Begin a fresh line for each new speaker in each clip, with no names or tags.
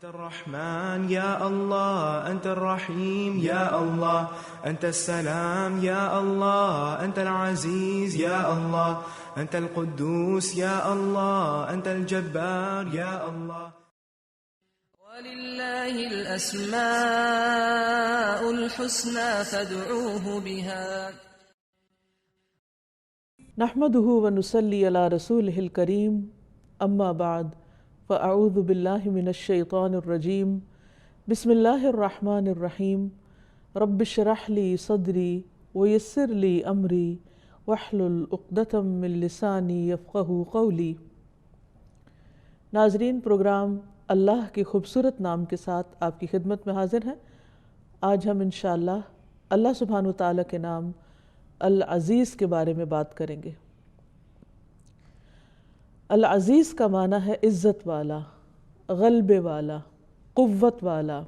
أنت الرحمن يا الله، أنت الرحيم يا الله، أنت السلام يا الله، أنت العزيز يا الله، أنت القدوس يا الله، أنت الجبار يا الله.
ولله الأسماء الحسنى فادعوه بها.
نحمده ونصلي على رسوله الكريم، أما بعد، فأعوذ بالله من الشيطان الرجيم. بسم الله الرحمن الرحيم. رب اشرح لي صدري ويسر لي أمري واحلل عقدة من لساني يفقهوا قولي. ناظرین، پروگرام اللہ کے خوبصورت نام کے ساتھ آپ کی خدمت میں حاضر ہیں۔ آج ہم انشاءاللہ اللہ سبحانہ وتعالیٰ کے نام العزیز کے بارے میں بات کریں گے۔ العزیز کا معنی ہے عزت والا، غلبے والا، قوت والا،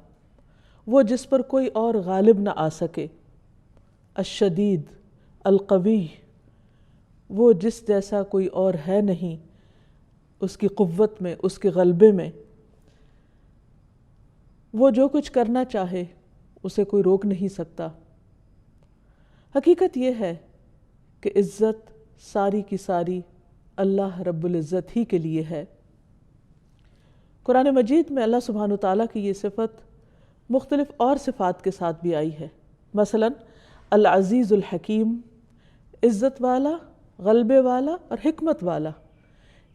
وہ جس پر کوئی اور غالب نہ آ سکے۔ الشدید، القوی، وہ جس جیسا کوئی اور ہے نہیں، اس کی قوت میں، اس کے غلبے میں۔ وہ جو کچھ کرنا چاہے اسے کوئی روک نہیں سکتا۔ حقیقت یہ ہے کہ عزت ساری کی ساری اللہ رب العزت ہی کے لیے ہے۔ قرآن مجید میں اللہ سبحانہ وتعالیٰ کی یہ صفت مختلف اور صفات کے ساتھ بھی آئی ہے۔ مثلا العزیز الحکیم، عزت والا، غلبے والا اور حکمت والا،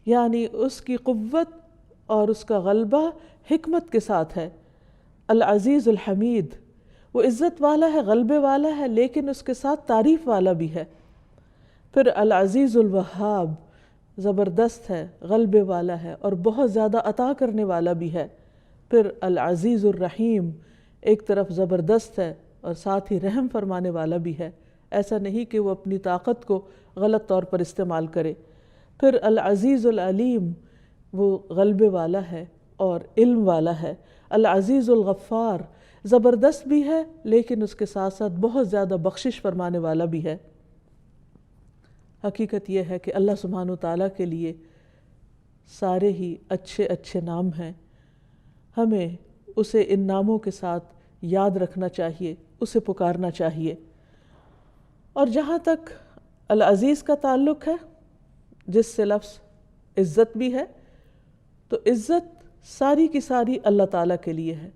یعنی اس کی قوت اور اس کا غلبہ حکمت کے ساتھ ہے۔ العزیز الحمید، وہ عزت والا ہے، غلبے والا ہے، لیکن اس کے ساتھ تعریف والا بھی ہے۔ پھر العزیز الوہاب، زبردست ہے، غلبے والا ہے اور بہت زیادہ عطا کرنے والا بھی ہے۔ پھر العزیز الرحیم، ایک طرف زبردست ہے اور ساتھ ہی رحم فرمانے والا بھی ہے، ایسا نہیں کہ وہ اپنی طاقت کو غلط طور پر استعمال کرے۔ پھر العزیز العلیم، وہ غلبے والا ہے اور علم والا ہے۔ العزیز الغفار، زبردست بھی ہے لیکن اس کے ساتھ ساتھ بہت زیادہ بخشش فرمانے والا بھی ہے۔ حقیقت یہ ہے کہ اللہ سبحانہ وتعالیٰ کے لیے سارے ہی اچھے اچھے نام ہیں۔ ہمیں اسے ان ناموں کے ساتھ یاد رکھنا چاہیے، اسے پکارنا چاہیے۔ اور جہاں تک العزیز کا تعلق ہے، جس سے لفظ عزت بھی ہے، تو عزت ساری کی ساری اللہ تعالیٰ کے لیے ہے۔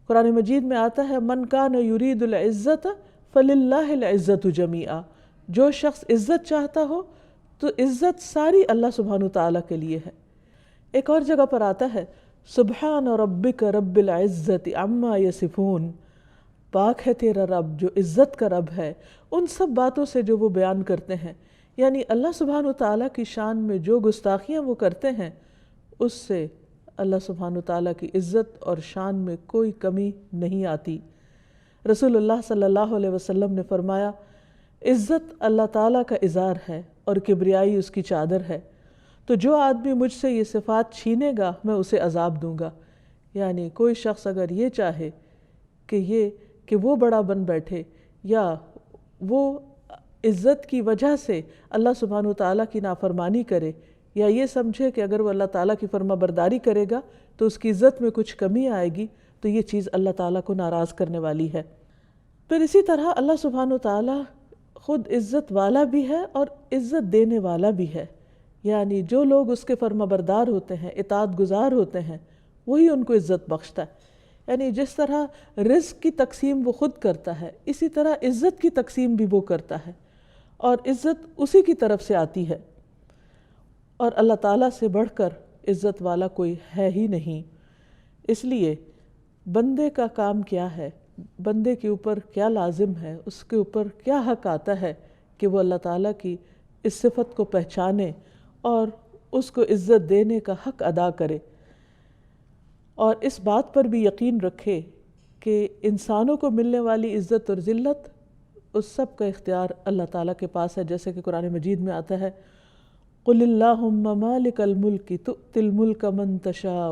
قرآن مجید میں آتا ہے من کان یرید العزت فللہ العزت جمیعا، جو شخص عزت چاہتا ہو تو عزت ساری اللہ سبحانہ وتعالیٰ کے لیے ہے۔ ایک اور جگہ پر آتا ہے سبحان ربک رب العزت عما یصفون، پاک ہے تیرا رب جو عزت کا رب ہے ان سب باتوں سے جو وہ بیان کرتے ہیں۔ یعنی اللہ سبحانہ وتعالیٰ کی شان میں جو گستاخیاں وہ کرتے ہیں، اس سے اللہ سبحانہ وتعالیٰ کی عزت اور شان میں کوئی کمی نہیں آتی۔ رسول اللہ صلی اللہ علیہ وسلم نے فرمایا عزت اللہ تعالیٰ کا ازار ہے اور کبریائی اس کی چادر ہے، تو جو آدمی مجھ سے یہ صفات چھینے گا میں اسے عذاب دوں گا۔ یعنی کوئی شخص اگر یہ چاہے کہ وہ بڑا بن بیٹھے یا وہ عزت کی وجہ سے اللہ سبحانہ وتعالیٰ کی نافرمانی کرے، یا یہ سمجھے کہ اگر وہ اللہ تعالیٰ کی فرما برداری کرے گا تو اس کی عزت میں کچھ کمی آئے گی، تو یہ چیز اللہ تعالیٰ کو ناراض کرنے والی ہے۔ پھر اسی طرح اللہ سبحانہ وتعالیٰ خود عزت والا بھی ہے اور عزت دینے والا بھی ہے۔ یعنی جو لوگ اس کے فرما بردار ہوتے ہیں، اطاعت گزار ہوتے ہیں، وہی ان کو عزت بخشتا ہے۔ یعنی جس طرح رزق کی تقسیم وہ خود کرتا ہے، اسی طرح عزت کی تقسیم بھی وہ کرتا ہے، اور عزت اسی کی طرف سے آتی ہے۔ اور اللہ تعالیٰ سے بڑھ کر عزت والا کوئی ہے ہی نہیں۔ اس لیے بندے کا کام کیا ہے، بندے کے اوپر کیا لازم ہے، اس کے اوپر کیا حق آتا ہے کہ وہ اللہ تعالیٰ کی اس صفت کو پہچانے اور اس کو عزت دینے کا حق ادا کرے، اور اس بات پر بھی یقین رکھے کہ انسانوں کو ملنے والی عزت اور ذلت اس سب کا اختیار اللہ تعالیٰ کے پاس ہے، جیسے کہ قرآن مجید میں آتا ہے قل اللہم مالک الملک تؤتی الملک من تشاء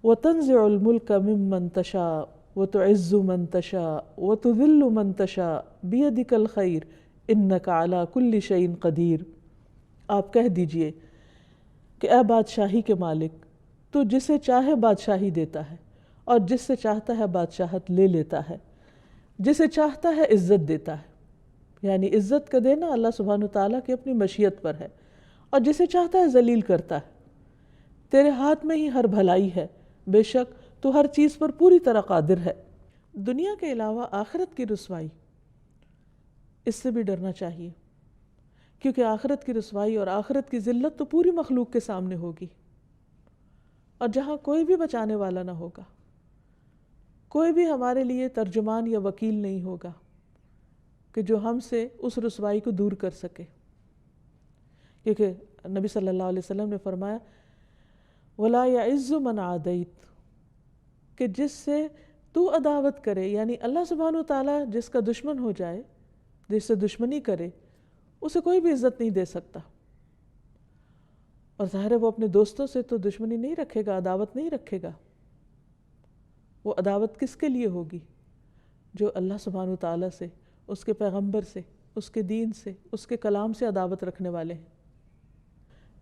وتنزع الملک ممن تشاء وتعز من تشاء وتذل من تشاء بیدک الخیر انک علی کل شیء قدیر۔ آپ کہہ دیجئے کہ اے بادشاہی کے مالک، تو جسے چاہے بادشاہی دیتا ہے اور جس سے چاہتا ہے بادشاہت لے لیتا ہے، جسے چاہتا ہے عزت دیتا ہے، یعنی عزت کا دینا اللہ سبحانہ وتعالیٰ کی اپنی مشیت پر ہے، اور جسے چاہتا ہے ذلیل کرتا ہے۔ تیرے ہاتھ میں ہی ہر بھلائی ہے، بے شک تو ہر چیز پر پوری طرح قادر ہے۔ دنیا کے علاوہ آخرت کی رسوائی، اس سے بھی ڈرنا چاہیے، کیونکہ آخرت کی رسوائی اور آخرت کی ذلت تو پوری مخلوق کے سامنے ہوگی، اور جہاں کوئی بھی بچانے والا نہ ہوگا، کوئی بھی ہمارے لیے ترجمان یا وکیل نہیں ہوگا کہ جو ہم سے اس رسوائی کو دور کر سکے، کیونکہ نبی صلی اللہ علیہ وسلم نے فرمایا وَلَا يَعِزُّ مَنْ عَادَيْتَ، کہ جس سے تو عداوت کرے، یعنی اللہ سبحانہ وتعالیٰ جس کا دشمن ہو جائے، جس سے دشمنی کرے، اسے کوئی بھی عزت نہیں دے سکتا۔ اور ظاہر ہے وہ اپنے دوستوں سے تو دشمنی نہیں رکھے گا، عداوت نہیں رکھے گا۔ وہ عداوت کس کے لیے ہوگی؟ جو اللہ سبحانہ وتعالیٰ سے، اس کے پیغمبر سے، اس کے دین سے، اس کے کلام سے عداوت رکھنے والے ہیں۔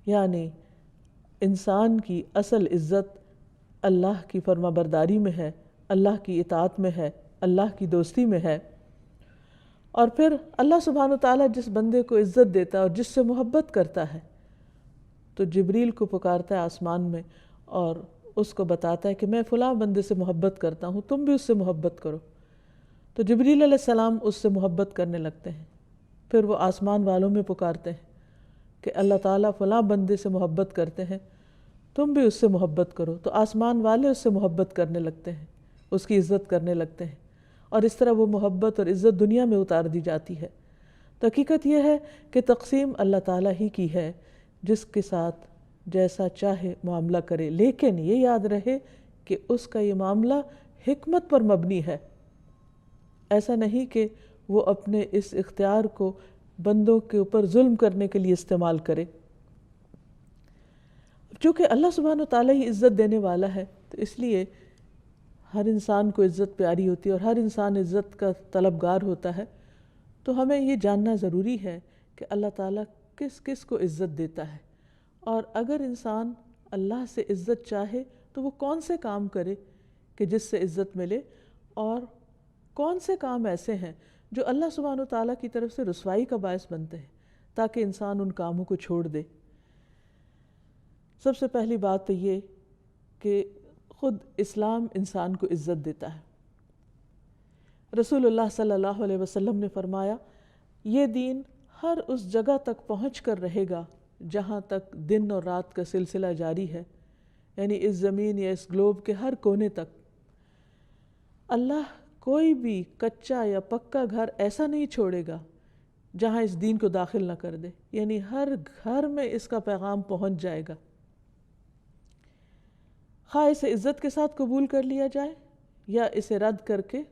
یعنی انسان کی اصل عزت اللہ کی فرما برداری میں ہے، اللہ کی اطاعت میں ہے، اللہ کی دوستی میں ہے۔ اور پھر اللہ سبحانہ وتعالیٰ جس بندے کو عزت دیتا ہے اور جس سے محبت کرتا ہے تو جبریل کو پکارتا ہے آسمان میں اور اس کو بتاتا ہے کہ میں فلاں بندے سے محبت کرتا ہوں، تم بھی اس سے محبت کرو۔ تو جبریل علیہ السلام اس سے محبت کرنے لگتے ہیں، پھر وہ آسمان والوں میں پکارتے ہیں کہ اللہ تعالیٰ فلاں بندے سے محبت کرتے ہیں، تم بھی اس سے محبت کرو۔ تو آسمان والے اس سے محبت کرنے لگتے ہیں، اس کی عزت کرنے لگتے ہیں، اور اس طرح وہ محبت اور عزت دنیا میں اتار دی جاتی ہے۔ تو حقیقت یہ ہے کہ تقسیم اللہ تعالیٰ ہی کی ہے، جس کے ساتھ جیسا چاہے معاملہ کرے، لیکن یہ یاد رہے کہ اس کا یہ معاملہ حکمت پر مبنی ہے۔ ایسا نہیں کہ وہ اپنے اس اختیار کو بندوں کے اوپر ظلم کرنے کے لیے استعمال کرے۔ چونکہ اللہ سبحانہ وتعالیٰ ہی عزت دینے والا ہے، تو اس لیے ہر انسان کو عزت پیاری ہوتی ہے اور ہر انسان عزت کا طلبگار ہوتا ہے۔ تو ہمیں یہ جاننا ضروری ہے کہ اللہ تعالیٰ کس کس کو عزت دیتا ہے، اور اگر انسان اللہ سے عزت چاہے تو وہ کون سے کام کرے کہ جس سے عزت ملے، اور کون سے کام ایسے ہیں جو اللہ سبحانہ وتعالیٰ کی طرف سے رسوائی کا باعث بنتے ہیں، تاکہ انسان ان کاموں کو چھوڑ دے۔ سب سے پہلی بات تو یہ کہ خود اسلام انسان کو عزت دیتا ہے۔ رسول اللہ صلی اللہ علیہ وسلم نے فرمایا یہ دین ہر اس جگہ تک پہنچ کر رہے گا جہاں تک دن اور رات کا سلسلہ جاری ہے، یعنی اس زمین یا اس گلوب کے ہر کونے تک۔ اللہ کوئی بھی کچا یا پکا گھر ایسا نہیں چھوڑے گا جہاں اس دین کو داخل نہ کر دے، یعنی ہر گھر میں اس کا پیغام پہنچ جائے گا، خواہ اسے عزت کے ساتھ قبول کر لیا جائے یا اسے رد کر کے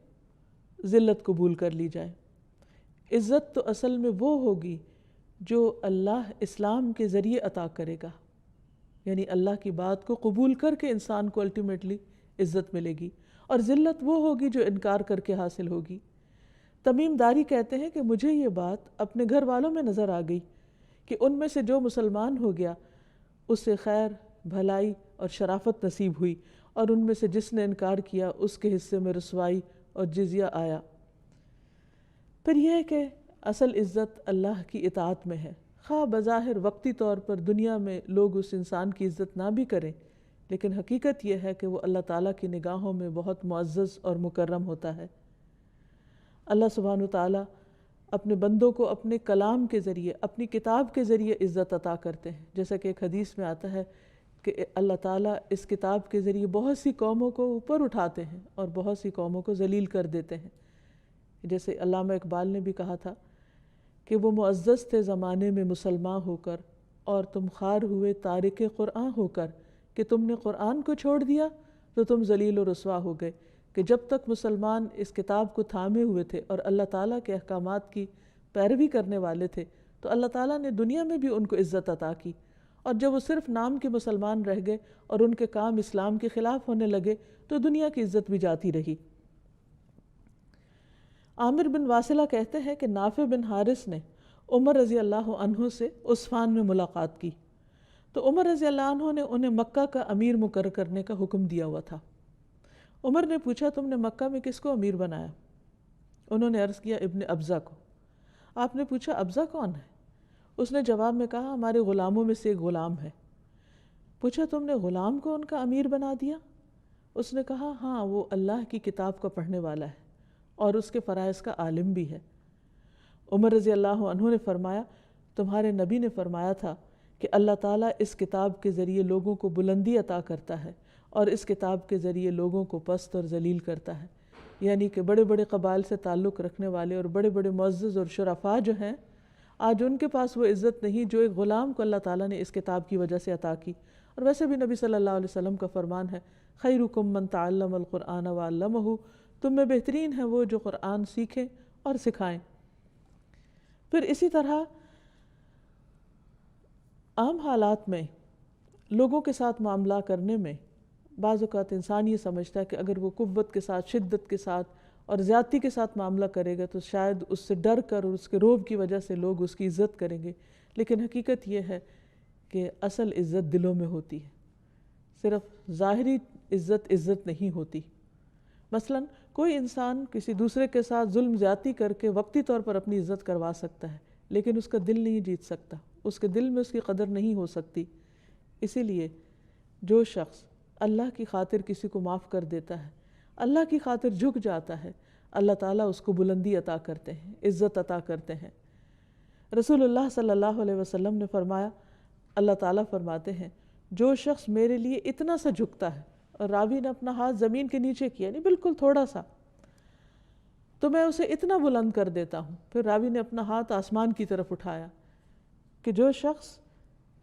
ذلت قبول کر لی جائے۔ عزت تو اصل میں وہ ہوگی جو اللہ اسلام کے ذریعے عطا کرے گا، یعنی اللہ کی بات کو قبول کر کے انسان کو الٹیمیٹلی عزت ملے گی، اور ذلت وہ ہوگی جو انکار کر کے حاصل ہوگی۔ تمیم داری کہتے ہیں کہ مجھے یہ بات اپنے گھر والوں میں نظر آ گئی کہ ان میں سے جو مسلمان ہو گیا اسے خیر، بھلائی اور شرافت نصیب ہوئی، اور ان میں سے جس نے انکار کیا اس کے حصے میں رسوائی اور جزیہ آیا۔ پھر یہ ہے کہ اصل عزت اللہ کی اطاعت میں ہے، خواہ بظاہر وقتی طور پر دنیا میں لوگ اس انسان کی عزت نہ بھی کریں، لیکن حقیقت یہ ہے کہ وہ اللہ تعالیٰ کی نگاہوں میں بہت معزز اور مکرم ہوتا ہے۔ اللہ سبحانہ وتعالیٰ اپنے بندوں کو اپنے کلام کے ذریعے، اپنی کتاب کے ذریعے عزت عطا کرتے ہیں، جیسا کہ ایک حدیث میں آتا ہے کہ اللہ تعالیٰ اس کتاب کے ذریعے بہت سی قوموں کو اوپر اٹھاتے ہیں اور بہت سی قوموں کو ذلیل کر دیتے ہیں۔ جیسے علامہ اقبال نے بھی کہا تھا کہ وہ معزز تھے زمانے میں مسلمان ہو کر، اور تم خوار ہوئے تارک قرآن ہو کر، کہ تم نے قرآن کو چھوڑ دیا تو تم ذلیل و رسوا ہو گئے۔ کہ جب تک مسلمان اس کتاب کو تھامے ہوئے تھے اور اللہ تعالیٰ کے احکامات کی پیروی کرنے والے تھے تو اللہ تعالیٰ نے دنیا میں بھی ان کو عزت عطا کی، اور جب وہ صرف نام کے مسلمان رہ گئے اور ان کے کام اسلام کے خلاف ہونے لگے تو دنیا کی عزت بھی جاتی رہی۔ عامر بن واصلہ کہتے ہیں کہ نافع بن حارث نے عمر رضی اللہ عنہ سے عصفان میں ملاقات کی، تو عمر رضی اللہ عنہ نے انہیں مکہ کا امیر مقرر کرنے کا حکم دیا ہوا تھا۔ عمر نے پوچھا تم نے مکہ میں کس کو امیر بنایا؟ انہوں نے عرض کیا ابن ابزہ کو۔ آپ نے پوچھا ابزہ کون ہے؟ اس نے جواب میں کہا ہمارے غلاموں میں سے ایک غلام ہے۔ پوچھا تم نے غلام کو ان کا امیر بنا دیا؟ اس نے کہا ہاں، وہ اللہ کی کتاب کا پڑھنے والا ہے اور اس کے فرائض کا عالم بھی ہے۔ عمر رضی اللہ عنہ نے فرمایا تمہارے نبی نے فرمایا تھا کہ اللہ تعالیٰ اس کتاب کے ذریعے لوگوں کو بلندی عطا کرتا ہے اور اس کتاب کے ذریعے لوگوں کو پست اور ذلیل کرتا ہے، یعنی کہ بڑے بڑے قبائل سے تعلق رکھنے والے اور بڑے بڑے معزز اور شرفاء جو ہیں، آج ان کے پاس وہ عزت نہیں جو ایک غلام کو اللہ تعالیٰ نے اس کتاب کی وجہ سے عطا کی۔ اور ویسے بھی نبی صلی اللہ علیہ وسلم کا فرمان ہے خیرکم من تعلم القرآن وعلمہ، تم میں بہترین ہے وہ جو قرآن سیکھیں اور سکھائیں۔ پھر اسی طرح عام حالات میں لوگوں کے ساتھ معاملہ کرنے میں بعض اوقات انسان یہ سمجھتا ہے کہ اگر وہ قوت کے ساتھ، شدت کے ساتھ اور زیادتی کے ساتھ معاملہ کرے گا تو شاید اس سے ڈر کر اور اس کے روب کی وجہ سے لوگ اس کی عزت کریں گے، لیکن حقیقت یہ ہے کہ اصل عزت دلوں میں ہوتی ہے، صرف ظاہری عزت نہیں ہوتی۔ مثلا کوئی انسان کسی دوسرے کے ساتھ ظلم زیادتی کر کے وقتی طور پر اپنی عزت کروا سکتا ہے، لیکن اس کا دل نہیں جیت سکتا، اس کے دل میں اس کی قدر نہیں ہو سکتی۔ اسی لیے جو شخص اللہ کی خاطر کسی کو معاف کر دیتا ہے، اللہ کی خاطر جھک جاتا ہے، اللہ تعالیٰ اس کو بلندی عطا کرتے ہیں، عزت عطا کرتے ہیں۔ رسول اللہ صلی اللہ علیہ وسلم نے فرمایا، اللہ تعالیٰ فرماتے ہیں جو شخص میرے لیے اتنا سا جھکتا ہے، اور راوی نے اپنا ہاتھ زمین کے نیچے کیا، یعنی بالکل تھوڑا سا، تو میں اسے اتنا بلند کر دیتا ہوں۔ پھر راوی نے اپنا ہاتھ آسمان کی طرف اٹھایا کہ جو شخص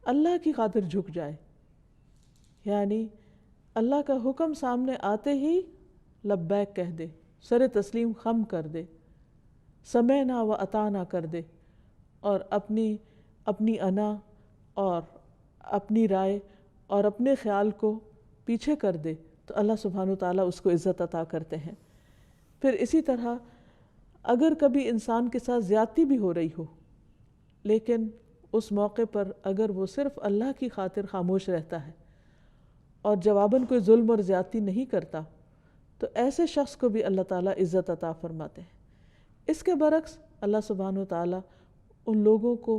اللہ کی خاطر جھک جائے، یعنی اللہ کا حکم سامنے آتے ہی لبیک کہہ دے، سر تسلیم خم کر دے، سمعنا و اطعنا کر دے، اور اپنی انا اور اپنی رائے اور اپنے خیال کو پیچھے کر دے، تو اللہ سبحانہ وتعالیٰ اس کو عزت عطا کرتے ہیں۔ پھر اسی طرح اگر کبھی انسان کے ساتھ زیادتی بھی ہو رہی ہو، لیکن اس موقع پر اگر وہ صرف اللہ کی خاطر خاموش رہتا ہے اور جواباً کوئی ظلم اور زیادتی نہیں کرتا، تو ایسے شخص کو بھی اللہ تعالیٰ عزت عطا فرماتے ہیں۔ اس کے برعکس اللہ سبحانہ وتعالیٰ ان لوگوں کو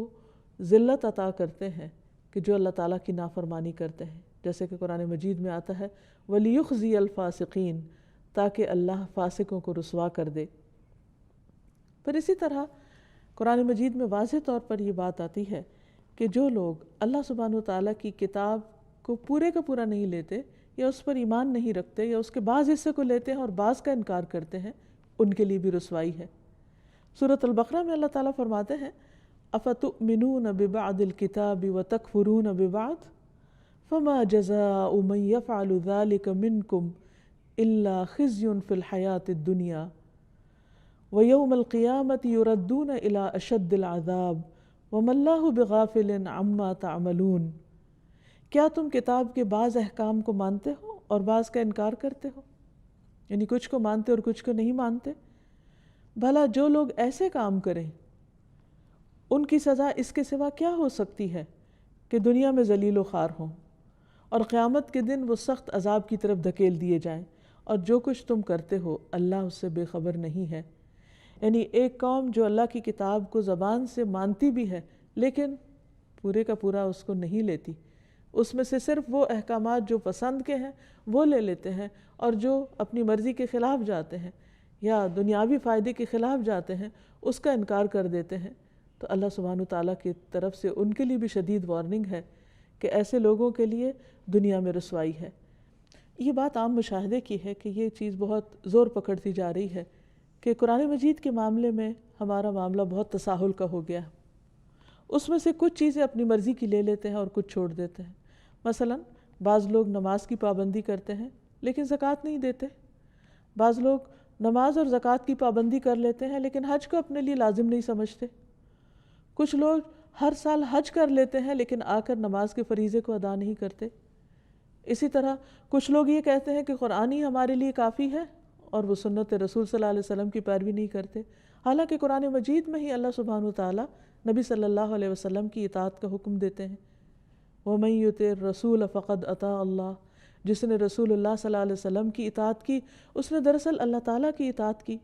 ذلت عطا کرتے ہیں کہ جو اللہ تعالیٰ کی نافرمانی کرتے ہیں، جیسے کہ قرآن مجید میں آتا ہے وَلِيُخْزِيَ الْفَاسِقِينَ، تاکہ اللہ فاسقوں کو رسوا کر دے۔ پھر اسی طرح قرآن مجید میں واضح طور پر یہ بات آتی ہے کہ جو لوگ اللہ سبحانہ وتعالیٰ کی کتاب کو پورے کا پورا نہیں لیتے، یا اس پر ایمان نہیں رکھتے، یا اس کے بعض حصے کو لیتے ہیں اور بعض کا انکار کرتے ہیں، ان کے لیے بھی رسوائی ہے۔ سورۃ البقرہ میں اللہ تعالیٰ فرماتے ہیں اَفَتُؤْمِنُونَ بِبَعْضِ الْكِتَابِ وَتَكْفُرُونَ بِبَعْضٍ فَمَا جَزَاءُ مَن يَفْعَلُ ذَلِكَ مِنكُمْ إِلَّا خِزْيٌ فِي الْحَيَاةِ الدُّنْيَا وَيَوْمَ الْقِيَامَةِ يُرَدُّونَ إِلَىٰ أَشَدِّ الْعَذَابِ وَمَا اللَّهُ بِغَافِلٍ عَمَّا تَعْمَلُونَ۔ کیا تم کتاب کے بعض احکام کو مانتے ہو اور بعض کا انکار کرتے ہو؟ یعنی کچھ کو مانتے اور کچھ کو نہیں مانتے؟ بھلا جو لوگ ایسے کام کریں ان کی سزا اس کے سوا کیا ہو سکتی ہے کہ دنیا میں ذلیل و خوار ہوں اور قیامت کے دن وہ سخت عذاب کی طرف دھکیل دیے جائیں، اور جو کچھ تم کرتے ہو اللہ اس سے بے خبر نہیں ہے۔ یعنی ایک قوم جو اللہ کی کتاب کو زبان سے مانتی بھی ہے لیکن پورے کا پورا اس کو نہیں لیتی، اس میں سے صرف وہ احکامات جو پسند کے ہیں وہ لے لیتے ہیں، اور جو اپنی مرضی کے خلاف جاتے ہیں یا دنیاوی فائدے کے خلاف جاتے ہیں اس کا انکار کر دیتے ہیں، تو اللہ سبحانہ وتعالیٰ کی طرف سے ان کے لیے بھی شدید وارننگ ہے کہ ایسے لوگوں کے لیے دنیا میں رسوائی ہے۔ یہ بات عام مشاہدے کی ہے کہ یہ چیز بہت زور پکڑتی جا رہی ہے کہ قرآن مجید کے معاملے میں ہمارا معاملہ بہت تساہل کا ہو گیا، اس میں سے کچھ چیزیں اپنی مرضی کی لے لیتے ہیں اور کچھ چھوڑ دیتے ہیں۔ مثلا بعض لوگ نماز کی پابندی کرتے ہیں لیکن زکوٰۃ نہیں دیتے، بعض لوگ نماز اور زکوٰۃ کی پابندی کر لیتے ہیں لیکن حج کو اپنے لیے لازم نہیں سمجھتے، کچھ لوگ ہر سال حج کر لیتے ہیں لیکن آ کر نماز کے فریضے کو ادا نہیں کرتے۔ اسی طرح کچھ لوگ یہ کہتے ہیں کہ قرآن ہی ہمارے لیے کافی ہے اور وہ سنت رسول صلی اللہ علیہ وسلم کی پیروی نہیں کرتے، حالانکہ قرآن مجید میں ہی اللہ سبحانہ وتعالیٰ نبی صلی اللہ علیہ وسلم کی اطاعت کا حکم دیتے ہیں۔ وَمَن يُطِعِ الرَّسُولَ فَقَدْ أَطَاعَ اللَّهَ، جس نے رسول اللہ صلی اللہ علیہ وسلم کی اطاعت کی اس نے دراصل اللہ تعالیٰ کی اطاعت کی۔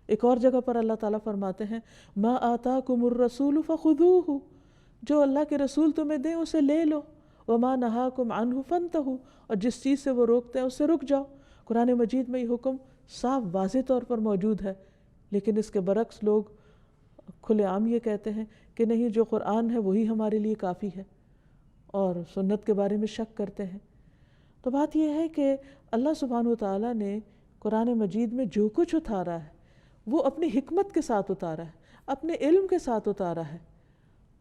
ایک اور جگہ پر اللہ تعالیٰ فرماتے ہیں مَا آتَاكُمُ الرَّسُولُ فَخُذُوهُ، جو اللہ کے رسول تمہیں دیں اسے لے لو، وَمَا نَهَاكُمْ عَنْهُ فَانْتَهُوا، اور جس چیز سے وہ روکتے ہیں اس سے رک جاؤ۔ قرآن مجید میں یہ حکم صاف واضح طور پر موجود ہے، لیکن اس کے برعکس لوگ کھلے عام یہ کہتے ہیں کہ نہیں، جو قرآن ہے وہی ہمارے لیے کافی ہے، اور سنت کے بارے میں شک کرتے ہیں۔ تو بات یہ ہے کہ اللہ سبحانہ وتعالیٰ نے قرآن مجید میں جو کچھ اتارا ہے وہ اپنی حکمت کے ساتھ اتارا ہے، اپنے علم کے ساتھ اتارا ہے،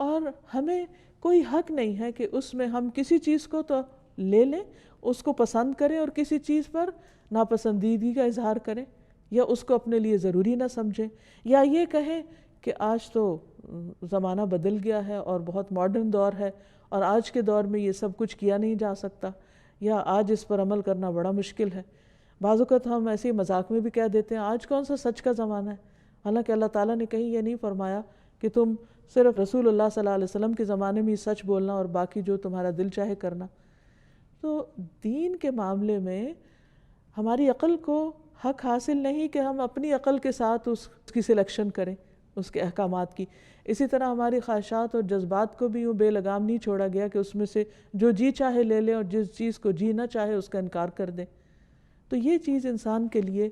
اور ہمیں کوئی حق نہیں ہے کہ اس میں ہم کسی چیز کو تو لے لیں، اس کو پسند کریں، اور کسی چیز پر ناپسندیدگی کا اظہار کریں، یا اس کو اپنے لیے ضروری نہ سمجھیں، یا یہ کہیں کہ آج تو زمانہ بدل گیا ہے اور بہت ماڈرن دور ہے اور آج کے دور میں یہ سب کچھ کیا نہیں جا سکتا، یا آج اس پر عمل کرنا بڑا مشکل ہے۔ بعض اوقات ہم ایسے ہی مذاق میں بھی کہہ دیتے ہیں آج کون سا سچ کا زمانہ ہے، حالانکہ اللہ تعالیٰ نے کہیں یہ نہیں فرمایا کہ تم صرف رسول اللہ صلی اللہ علیہ وسلم کے زمانے میں ہی سچ بولنا اور باقی جو تمہارا دل چاہے کرنا۔ تو دین کے معاملے میں ہماری عقل کو حق حاصل نہیں کہ ہم اپنی عقل کے ساتھ اس کی سلیکشن کریں اس کے احکامات کی۔ اسی طرح ہماری خواہشات اور جذبات کو بھی یوں بے لگام نہیں چھوڑا گیا کہ اس میں سے جو جی چاہے لے لیں اور جس چیز کو جی نہ چاہے اس کا انکار کر دیں۔ تو یہ چیز انسان کے لیے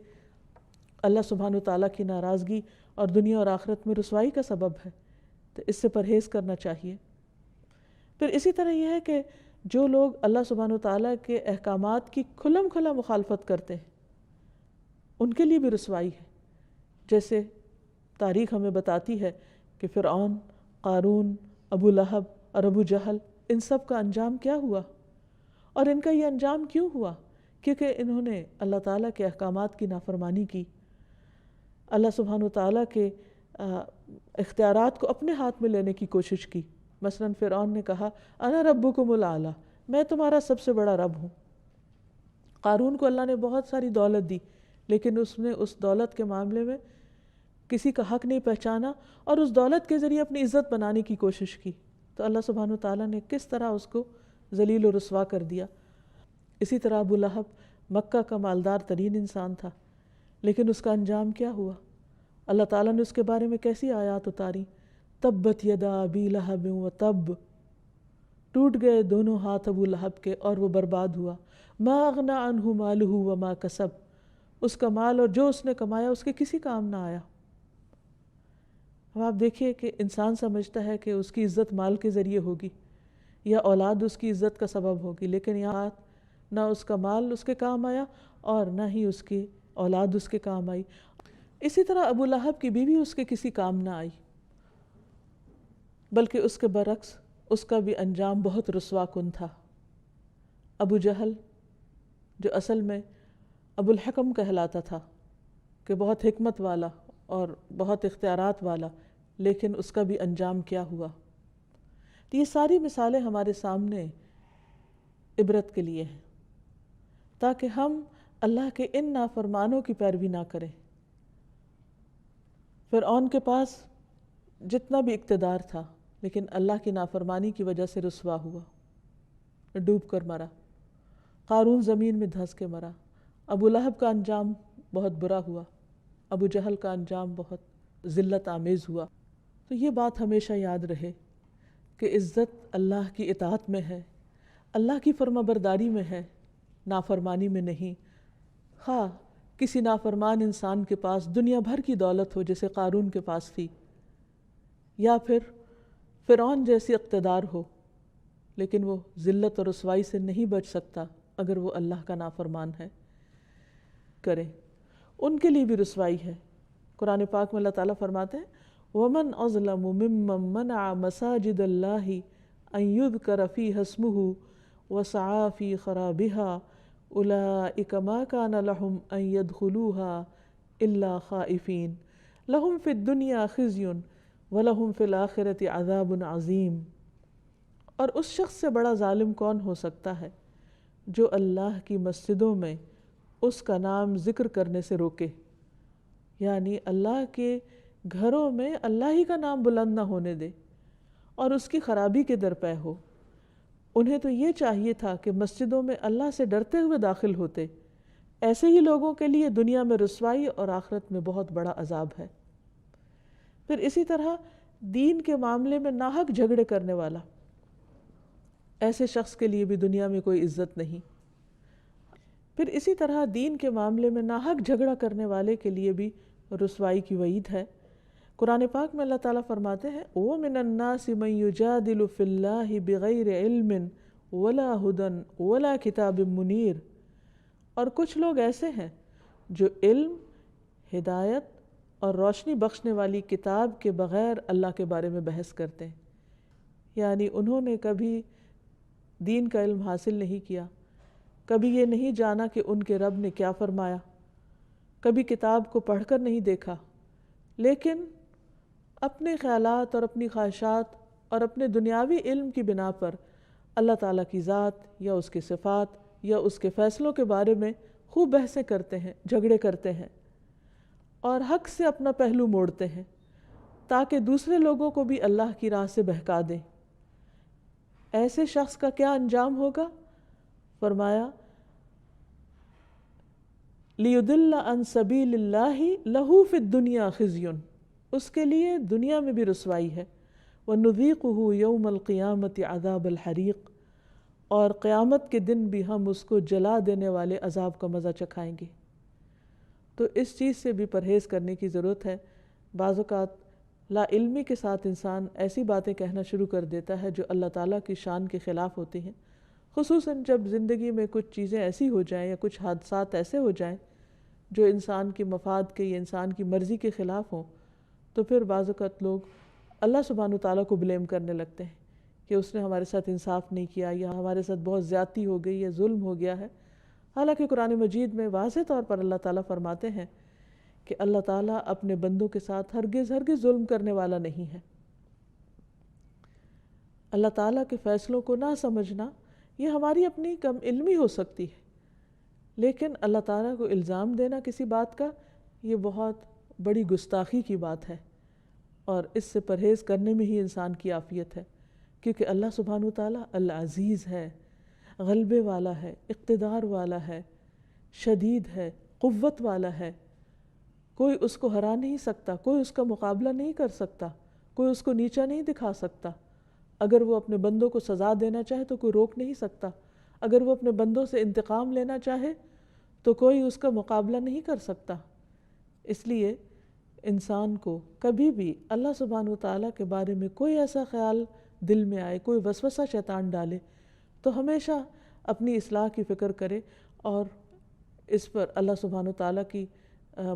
اللہ سبحانہ وتعالیٰ کی ناراضگی اور دنیا اور آخرت میں رسوائی کا سبب ہے، تو اس سے پرہیز کرنا چاہیے۔ پھر اسی طرح یہ ہے کہ جو لوگ اللہ سبحانہ وتعالیٰ کے احکامات کی کھلم کھلا مخالفت کرتے ہیں ان کے لیے بھی رسوائی ہے۔ جیسے تاریخ ہمیں بتاتی ہے کہ فرعون، قارون، ابو لہب اور ابو جہل، ان سب کا انجام کیا ہوا، اور ان کا یہ انجام کیوں ہوا؟ کیونکہ انہوں نے اللہ تعالیٰ کے احکامات کی نافرمانی کی، اللہ سبحانہ وتعالیٰ کے اختیارات کو اپنے ہاتھ میں لینے کی کوشش کی۔ مثلا فرعون نے کہا انا ربکم الاعلی، میں تمہارا سب سے بڑا رب ہوں۔ قارون کو اللہ نے بہت ساری دولت دی، لیکن اس نے اس دولت کے معاملے میں کسی کا حق نہیں پہچانا اور اس دولت کے ذریعے اپنی عزت بنانے کی کوشش کی، تو اللہ سبحانہ وتعالیٰ نے کس طرح اس کو ذلیل و رسوا کر دیا۔ اسی طرح ابو لہب مکہ کا مالدار ترین انسان تھا، لیکن اس کا انجام کیا ہوا؟ اللہ تعالیٰ نے اس کے بارے میں کیسی آیات اتاری؟ تبت یدا ابی لہب وتب، ٹوٹ گئے دونوں ہاتھ ابو لہب کے اور وہ برباد ہوا۔ ما اغنی عنہ مالہ وما کسب، اس کا مال اور جو اس نے کمایا اس کے کسی کام نہ آیا۔ اب آپ دیکھیے کہ انسان سمجھتا ہے کہ اس کی عزت مال کے ذریعے ہوگی یا اولاد اس کی عزت کا سبب ہوگی، لیکن یہاں نہ اس کا مال اس کے کام آیا اور نہ ہی اس کی اولاد اس کے کام آئی۔ اسی طرح ابو لہب کی بیوی اس کے کسی کام نہ آئی، بلکہ اس کے برعکس اس کا بھی انجام بہت رسوا کن تھا۔ ابو جہل جو اصل میں ابو الحکم کہلاتا تھا کہ بہت حکمت والا اور بہت اختیارات والا، لیکن اس کا بھی انجام کیا ہوا؟ تو یہ ساری مثالیں ہمارے سامنے عبرت کے لیے ہیں، تاکہ ہم اللہ کے ان نافرمانوں کی پیروی نہ کریں۔ فرعون کے پاس جتنا بھی اقتدار تھا، لیکن اللہ کی نافرمانی کی وجہ سے رسوا ہوا، ڈوب کر مرا۔ قارون زمین میں دھنس کے مرا۔ ابو لہب کا انجام بہت برا ہوا، ابو جہل کا انجام بہت ذلت آمیز ہوا۔ تو یہ بات ہمیشہ یاد رہے کہ عزت اللہ کی اطاعت میں ہے، اللہ کی فرما برداری میں ہے، نافرمانی میں نہیں۔ خواہ کسی نافرمان انسان کے پاس دنیا بھر کی دولت ہو جیسے قارون کے پاس تھی، یا پھر فرعون جیسی اقتدار ہو، لیکن وہ ذلت اور رسوائی سے نہیں بچ سکتا اگر وہ اللہ کا نافرمان ہے کرے، ان کے لیے بھی رسوائی ہے۔ قرآن پاک میں اللہ تعالیٰ فرماتے ہیں وَمَنْ أَظْلَمُ مِمَّنْ مَنَعَ مَسَاجِدَ اللَّهِ أَنْ يُذْكَرَ فِيهَا اسْمُهُ وَسَعَى فِي خَرَابِهَا أُولَئِكَ مَا كَانَ لَهُمْ أَنْ يَدْخُلُوهَا إِلَّا خَائِفِينَ لَهُمْ فِي الدُّنْيَا خِزْيٌ وَلَهُمْ فِي الْآخِرَةِ عَذَابٌ عَظِيمٌ۔ اور اس شخص سے بڑا ظالم کون ہو سکتا ہے جو اللہ کی مسجدوں میں اس کا نام ذکر کرنے سے روکے، یعنی اللہ کے گھروں میں اللہ ہی کا نام بلند نہ ہونے دے اور اس کی خرابی کے درپے ہو۔ انہیں تو یہ چاہیے تھا کہ مسجدوں میں اللہ سے ڈرتے ہوئے داخل ہوتے، ایسے ہی لوگوں کے لیے دنیا میں رسوائی اور آخرت میں بہت بڑا عذاب ہے۔ پھر اسی طرح دین کے معاملے میں ناحق جھگڑے کرنے والا، ایسے شخص کے لیے بھی دنیا میں کوئی عزت نہیں۔ پھر اسی طرح دین کے معاملے میں ناحق جھگڑا کرنے والے کے لیے بھی رسوائی کی وعید ہے۔ قرآن پاک میں اللہ تعالیٰ فرماتے ہیں وَمِنَ النَّاسِ مَن يُجَادِلُ فِي اللَّهِ بِغَيْرِ عِلْمٍ وَلَا هُدًى وَلَا كِتَابٍ مُنِيرٍ، اور کچھ لوگ ایسے ہیں جو علم، ہدایت اور روشنی بخشنے والی کتاب کے بغیر اللہ کے بارے میں بحث کرتے ہیں، یعنی انہوں نے کبھی دین کا علم حاصل نہیں کیا، کبھی یہ نہیں جانا کہ ان کے رب نے کیا فرمایا، کبھی کتاب کو پڑھ کر نہیں دیکھا، لیکن اپنے خیالات اور اپنی خواہشات اور اپنے دنیاوی علم کی بنا پر اللہ تعالیٰ کی ذات یا اس کی صفات یا اس کے فیصلوں کے بارے میں خوب بحثیں کرتے ہیں، جھگڑے کرتے ہیں اور حق سے اپنا پہلو موڑتے ہیں تاکہ دوسرے لوگوں کو بھی اللہ کی راہ سے بہکا دیں۔ ایسے شخص کا کیا انجام ہوگا؟ فرمایا لِيُضِلَّ عَن سَبِيلِ اللَّهِ لَهُ فِي الدُّنْيَا خِزْيٌ، اس کے لیے دنیا میں بھی رسوائی ہے، وَنُذِيقُهُ يَوْمَ الْقِيَامَةِ عَذَابَ الْحَرِيقِ، اور قیامت کے دن بھی ہم اس کو جلا دینے والے عذاب کا مزہ چکھائیں گے۔ تو اس چیز سے بھی پرہیز کرنے کی ضرورت ہے۔ بعض اوقات لا علمی کے ساتھ انسان ایسی باتیں کہنا شروع کر دیتا ہے جو اللہ تعالیٰ کی شان کے خلاف ہوتی ہیں، خصوصاً جب زندگی میں کچھ چیزیں ایسی ہو جائیں یا کچھ حادثات ایسے ہو جائیں جو انسان کے مفاد کے یا انسان کی مرضی کے خلاف ہوں، تو پھر بعض اوقات لوگ اللہ سبحانہ وتعالیٰ کو بلیم کرنے لگتے ہیں کہ اس نے ہمارے ساتھ انصاف نہیں کیا یا ہمارے ساتھ بہت زیادتی ہو گئی یا ظلم ہو گیا ہے۔ حالانکہ قرآن مجید میں واضح طور پر اللہ تعالیٰ فرماتے ہیں کہ اللہ تعالیٰ اپنے بندوں کے ساتھ ہرگز ظلم کرنے والا نہیں ہے۔ اللہ تعالیٰ کے فیصلوں کو نہ سمجھنا یہ ہماری اپنی کم علمی ہو سکتی ہے، لیکن اللہ تعالیٰ کو الزام دینا کسی بات کا یہ بہت بڑی گستاخی کی بات ہے، اور اس سے پرہیز کرنے میں ہی انسان کی عافیت ہے، کیونکہ اللہ سبحانہ وتعالیٰ العزیز ہے، غلبے والا ہے، اقتدار والا ہے، شدید ہے، قوت والا ہے، کوئی اس کو ہرا نہیں سکتا، کوئی اس کا مقابلہ نہیں کر سکتا، کوئی اس کو نیچا نہیں دکھا سکتا۔ اگر وہ اپنے بندوں کو سزا دینا چاہے تو کوئی روک نہیں سکتا، اگر وہ اپنے بندوں سے انتقام لینا چاہے تو کوئی اس کا مقابلہ نہیں کر سکتا۔ اس لیے انسان کو کبھی بھی اللہ سبحانہ وتعالیٰ کے بارے میں کوئی ایسا خیال دل میں آئے، کوئی وسوسہ شیطان ڈالے، تو ہمیشہ اپنی اصلاح کی فکر کرے اور اس پر اللہ سبحانہ وتعالیٰ کی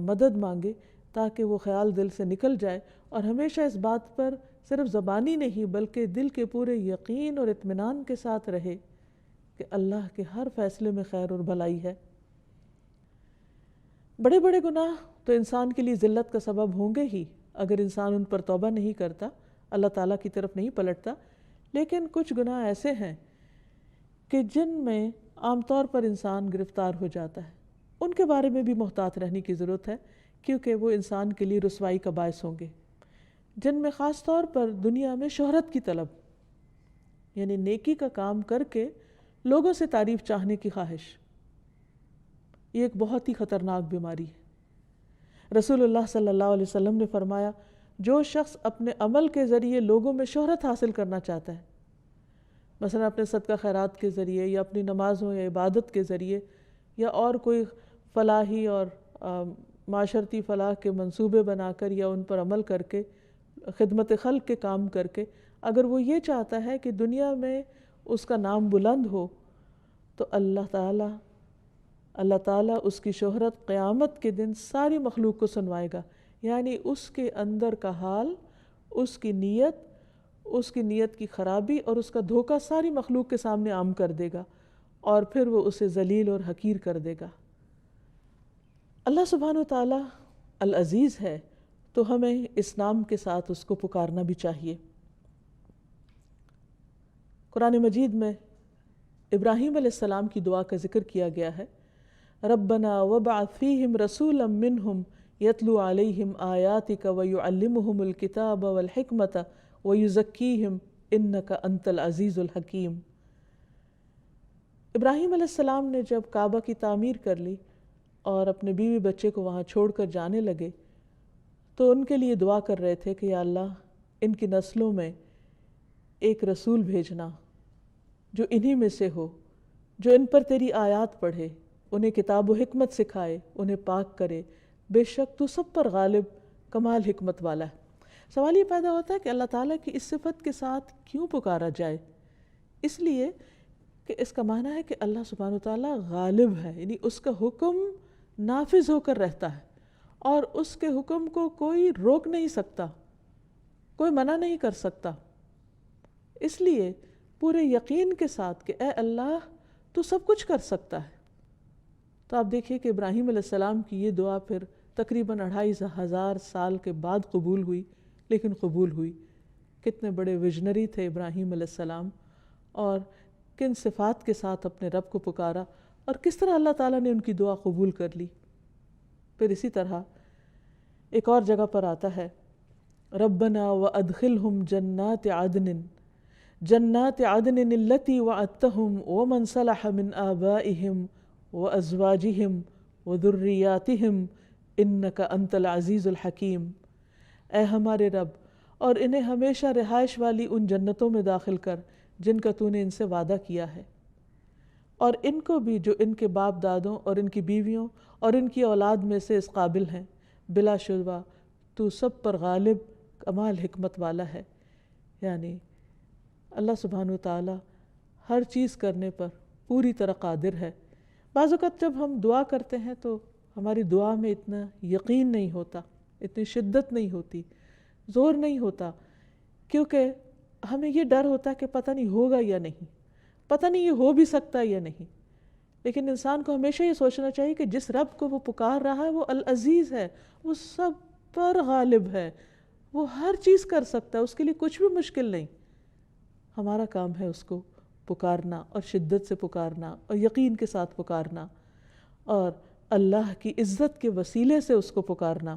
مدد مانگے تاکہ وہ خیال دل سے نکل جائے، اور ہمیشہ اس بات پر صرف زبانی نہیں بلکہ دل کے پورے یقین اور اطمینان کے ساتھ رہے کہ اللہ کے ہر فیصلے میں خیر اور بھلائی ہے۔ بڑے بڑے گناہ تو انسان کے لیے ذلت کا سبب ہوں گے ہی اگر انسان ان پر توبہ نہیں کرتا، اللہ تعالیٰ کی طرف نہیں پلٹتا، لیکن کچھ گناہ ایسے ہیں کہ جن میں عام طور پر انسان گرفتار ہو جاتا ہے، ان کے بارے میں بھی محتاط رہنے کی ضرورت ہے، کیونکہ وہ انسان کے لیے رسوائی کا باعث ہوں گے، جن میں خاص طور پر دنیا میں شہرت کی طلب، یعنی نیکی کا کام کر کے لوگوں سے تعریف چاہنے کی خواہش، یہ ایک بہت ہی خطرناک بیماری ہے۔ رسول اللہ صلی اللہ علیہ وسلم نے فرمایا جو شخص اپنے عمل کے ذریعے لوگوں میں شہرت حاصل کرنا چاہتا ہے، مثلا اپنے صدقہ خیرات کے ذریعے یا اپنی نمازوں یا عبادت کے ذریعے یا اور کوئی فلاحی اور معاشرتی فلاح کے منصوبے بنا کر یا ان پر عمل کر کے، خدمت خلق کے کام کر کے، اگر وہ یہ چاہتا ہے کہ دنیا میں اس کا نام بلند ہو، تو اللہ تعالیٰ اس کی شہرت قیامت کے دن ساری مخلوق کو سنوائے گا، یعنی اس کے اندر کا حال، اس کی نیت کی خرابی اور اس کا دھوکہ ساری مخلوق کے سامنے عام کر دے گا، اور پھر وہ اسے ذلیل اور حقیر کر دے گا۔ اللہ سبحانہ و تعالیٰ العزیز ہے، تو ہمیں اس نام کے ساتھ اس کو پکارنا بھی چاہیے۔ قرآن مجید میں ابراہیم علیہ السلام کی دعا کا ذکر کیا گیا ہے، ربنا وابعث فیہم رسولا منہم یتلو علیہم آیاتک ویعلمہم الکتاب والحکمت ویزکیہم انک انت العزیز الحکیم۔ ابراہیم علیہ السلام نے جب کعبہ کی تعمیر کر لی اور اپنے بیوی بچے کو وہاں چھوڑ کر جانے لگے تو ان کے لیے دعا کر رہے تھے کہ یا اللہ ان کی نسلوں میں ایک رسول بھیجنا جو انہی میں سے ہو، جو ان پر تیری آیات پڑھے، انہیں کتاب و حکمت سکھائے، انہیں پاک کرے، بے شک تو سب پر غالب کمال حکمت والا ہے۔ سوال یہ پیدا ہوتا ہے کہ اللہ تعالیٰ کی اس صفت کے ساتھ کیوں پکارا جائے؟ اس لیے کہ اس کا معنی ہے کہ اللہ سبحانہ وتعالیٰ غالب ہے، یعنی اس کا حکم نافذ ہو کر رہتا ہے اور اس کے حکم کو کوئی روک نہیں سکتا، کوئی منع نہیں کر سکتا۔ اس لیے پورے یقین کے ساتھ کہ اے اللہ تو سب کچھ کر سکتا ہے۔ تو آپ دیکھیے کہ ابراہیم علیہ السلام کی یہ دعا پھر تقریباً 2500 سال کے بعد قبول ہوئی، لیکن قبول ہوئی۔ کتنے بڑے ویژنری تھے ابراہیم علیہ السلام، اور کن صفات کے ساتھ اپنے رب کو پکارا، اور کس طرح اللہ تعالیٰ نے ان کی دعا قبول کر لی۔ پھر اسی طرح ایک اور جگہ پر آتا ہے ربنا وادخلہم جنات عدن التی وعدتہم ومن صلح من آبائہم وازواجہم وذریاتہم انک انت العزیز الحکیم۔ اے ہمارے رب، اور انہیں ہمیشہ رہائش والی ان جنتوں میں داخل کر جن کا تو نے ان سے وعدہ کیا ہے، اور ان کو بھی جو ان کے باپ دادوں اور ان کی بیویوں اور ان کی اولاد میں سے اس قابل ہیں، بلا شبہ تو سب پر غالب کمال حکمت والا ہے۔ یعنی اللہ سبحانہ وتعالی ہر چیز کرنے پر پوری طرح قادر ہے۔ بعض اوقات جب ہم دعا کرتے ہیں تو ہماری دعا میں اتنا یقین نہیں ہوتا، اتنی شدت نہیں ہوتی، زور نہیں ہوتا، کیونکہ ہمیں یہ ڈر ہوتا ہے کہ پتہ نہیں ہوگا یا نہیں، پتہ نہیں یہ ہو بھی سکتا یا نہیں۔ لیکن انسان کو ہمیشہ یہ سوچنا چاہیے کہ جس رب کو وہ پکار رہا ہے وہ العزیز ہے، وہ سب پر غالب ہے، وہ ہر چیز کر سکتا ہے، اس کے لیے کچھ بھی مشکل نہیں۔ ہمارا کام ہے اس کو پکارنا، اور شدت سے پکارنا، اور یقین کے ساتھ پکارنا، اور اللہ کی عزت کے وسیلے سے اس کو پکارنا۔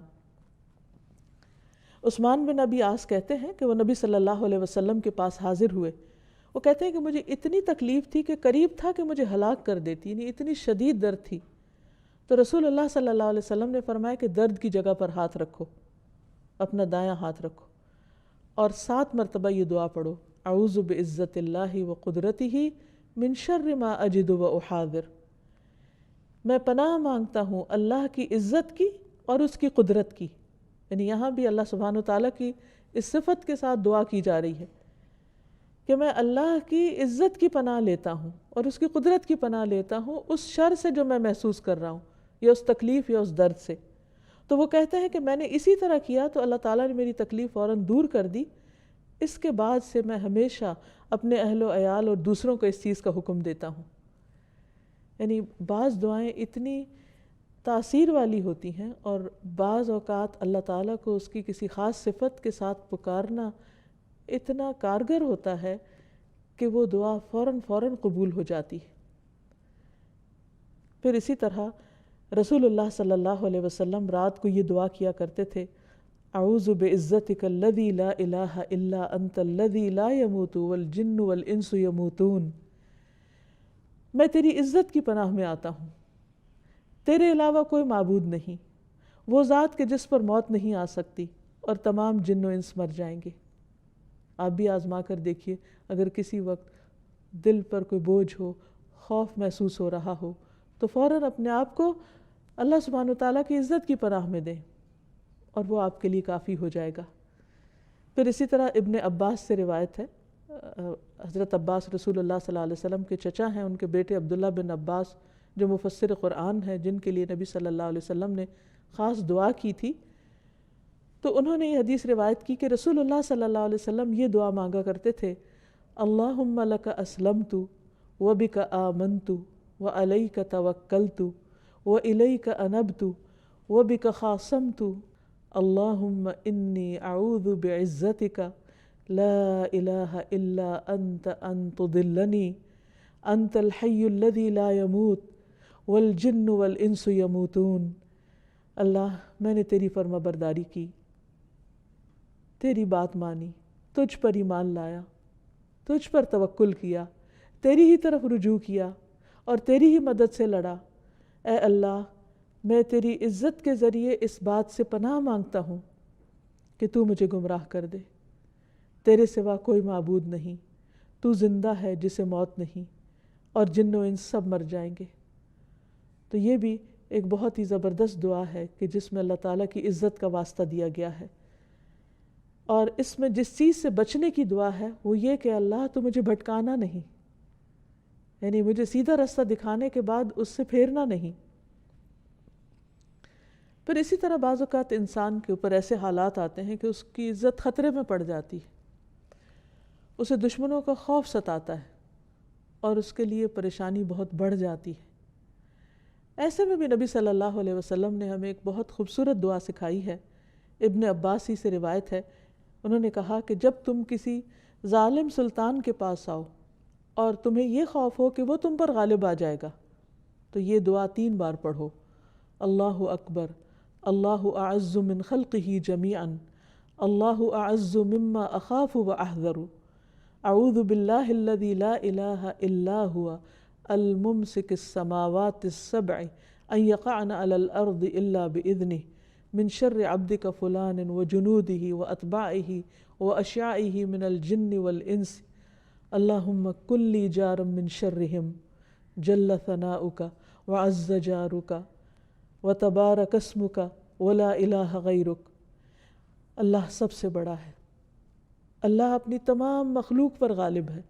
عثمان بن ابی عاص کہتے ہیں کہ وہ نبی صلی اللہ علیہ وسلم کے پاس حاضر ہوئے۔ وہ کہتے ہیں کہ مجھے اتنی تکلیف تھی کہ قریب تھا کہ مجھے ہلاک کر دیتی، یعنی اتنی شدید درد تھی۔ تو رسول اللہ صلی اللہ علیہ وسلم نے فرمایا کہ درد کی جگہ پر ہاتھ رکھو، اپنا دایاں ہاتھ رکھو، اور 7 مرتبہ یہ دعا پڑھو، اعوذ بعزت اللہ وقدرتہ من شر ما اجد واحاذر۔ میں پناہ مانگتا ہوں اللہ کی عزت کی اور اس کی قدرت کی۔ یعنی یہاں بھی اللہ سبحانہ وتعالیٰ کی اس صفت کے ساتھ دعا کی جا رہی ہے کہ میں اللہ کی عزت کی پناہ لیتا ہوں اور اس کی قدرت کی پناہ لیتا ہوں اس شر سے جو میں محسوس کر رہا ہوں، یا اس تکلیف یا اس درد سے۔ تو وہ کہتے ہیں کہ میں نے اسی طرح کیا تو اللہ تعالیٰ نے میری تکلیف فوراً دور کر دی۔ اس کے بعد سے میں ہمیشہ اپنے اہل و عیال اور دوسروں کو اس چیز کا حکم دیتا ہوں۔ یعنی بعض دعائیں اتنی تاثیر والی ہوتی ہیں، اور بعض اوقات اللہ تعالیٰ کو اس کی کسی خاص صفت کے ساتھ پکارنا اتنا کارگر ہوتا ہے کہ وہ دعا فوراً قبول ہو جاتی ہے۔ پھر اسی طرح رسول اللہ صلی اللہ علیہ وسلم رات کو یہ دعا کیا کرتے تھے، اعوذ بعزتک الذی لا الہ الا انت الذی لا يموت والجن والانس یموتون۔ میں تیری عزت کی پناہ میں آتا ہوں، تیرے علاوہ کوئی معبود نہیں، وہ ذات کہ جس پر موت نہیں آ سکتی، اور تمام جن و انس مر جائیں گے۔ آپ بھی آزما کر دیکھیے، اگر کسی وقت دل پر کوئی بوجھ ہو، خوف محسوس ہو رہا ہو، تو فوراً اپنے آپ کو اللہ سبحانہ وتعالیٰ کی عزت کی پناہ میں دیں، اور وہ آپ کے لیے کافی ہو جائے گا۔ پھر اسی طرح ابن عباس سے روایت ہے، حضرت عباس رسول اللہ صلی اللہ علیہ وسلم کے چچا ہیں، ان کے بیٹے عبداللہ بن عباس جو مفسر قرآن ہیں، جن کے لیے نبی صلی اللہ علیہ وسلم نے خاص دعا کی تھی، تو انہوں نے یہ حدیث روایت کی کہ رسول اللہ صلی اللہ علیہ وسلم یہ دعا مانگا کرتے تھے، اللہم لک اسلمت وبک آمنت وعلیک توکلت والیک انبت وبک خاصمت اللہم انی اعوذ بعزتک لا الہ الا انت ان تضلنی انت الحی الذی لا یموت والجن والانس یموتون۔ اللہ، میں نے تیری فرما برداری کی، تیری بات مانی، تجھ پر ایمان لایا، تجھ پر توکل کیا، تیری ہی طرف رجوع کیا، اور تیری ہی مدد سے لڑا۔ اے اللہ میں تیری عزت کے ذریعے اس بات سے پناہ مانگتا ہوں کہ تو مجھے گمراہ کر دے۔ تیرے سوا کوئی معبود نہیں، تو زندہ ہے جسے موت نہیں، اور جن و انس سب مر جائیں گے۔ تو یہ بھی ایک بہت ہی زبردست دعا ہے کہ جس میں اللہ تعالیٰ کی عزت کا واسطہ دیا گیا ہے، اور اس میں جس چیز سے بچنے کی دعا ہے وہ یہ کہ اللہ تو مجھے بھٹکانا نہیں، یعنی مجھے سیدھا راستہ دکھانے کے بعد اس سے پھیرنا نہیں۔ پھر اسی طرح بعض اوقات انسان کے اوپر ایسے حالات آتے ہیں کہ اس کی عزت خطرے میں پڑ جاتی ہے، اسے دشمنوں کا خوف ستاتا ہے اور اس کے لیے پریشانی بہت بڑھ جاتی ہے۔ ایسے میں بھی نبی صلی اللہ علیہ وسلم نے ہمیں ایک بہت خوبصورت دعا سکھائی ہے۔ ابن عباس ہی سے روایت ہے، انہوں نے کہا کہ جب تم کسی ظالم سلطان کے پاس آؤ اور تمہیں یہ خوف ہو کہ وہ تم پر غالب آ جائے گا تو یہ دعا 3 بار پڑھو۔ اللہ اکبر، اللہ اعز من خلقہ جمیعا، اللہ اعز مما اخاف واحذر، اعوذ باللہ الذی لا الہ الا ہوا الممسک السماوات السبع ان یقعن علی الارض الا باذنہ، من شر عبدک فلان وجنودہ واتباعہ واشیاعہ من الجن والانس، اللہم کن لی جارا من شرہم، جل ثناؤک وعز جارک وتبارک اسمک ولا الہ غیرک۔ اللہ سب سے بڑا ہے، اللہ اپنی تمام مخلوق پر غالب ہے،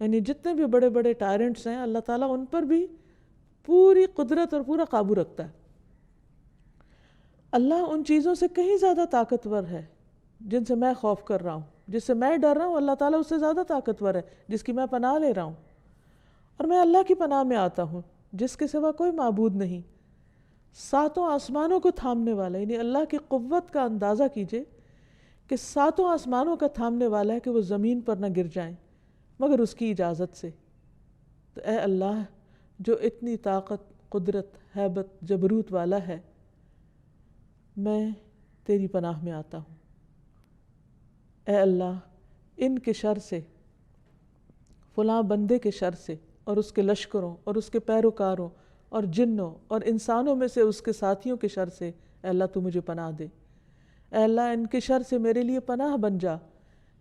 یعنی جتنے بھی بڑے بڑے ٹائرنٹس ہیں اللہ تعالیٰ ان پر بھی پوری قدرت اور پورا قابو رکھتا ہے۔ اللہ ان چیزوں سے کہیں زیادہ طاقتور ہے جن سے میں خوف کر رہا ہوں، جس سے میں ڈر رہا ہوں، اللہ تعالیٰ اس سے زیادہ طاقتور ہے جس کی میں پناہ لے رہا ہوں، اور میں اللہ کی پناہ میں آتا ہوں جس کے سوا کوئی معبود نہیں، 7 آسمانوں کو تھامنے والا، یعنی اللہ کی قوت کا اندازہ کیجئے کہ 7 آسمانوں کا تھامنے والا ہے کہ وہ زمین پر نہ گر جائیں مگر اس کی اجازت سے۔ تو اے اللہ جو اتنی طاقت، قدرت، ہیبت، جبروت والا ہے، میں تیری پناہ میں آتا ہوں۔ اے اللہ ان کے شر سے، فلاں بندے کے شر سے اور اس کے لشکروں اور اس کے پیروکاروں اور جنوں اور انسانوں میں سے اس کے ساتھیوں کے شر سے اے اللہ تو مجھے پناہ دے۔ اے اللہ ان کے شر سے میرے لیے پناہ بن جا،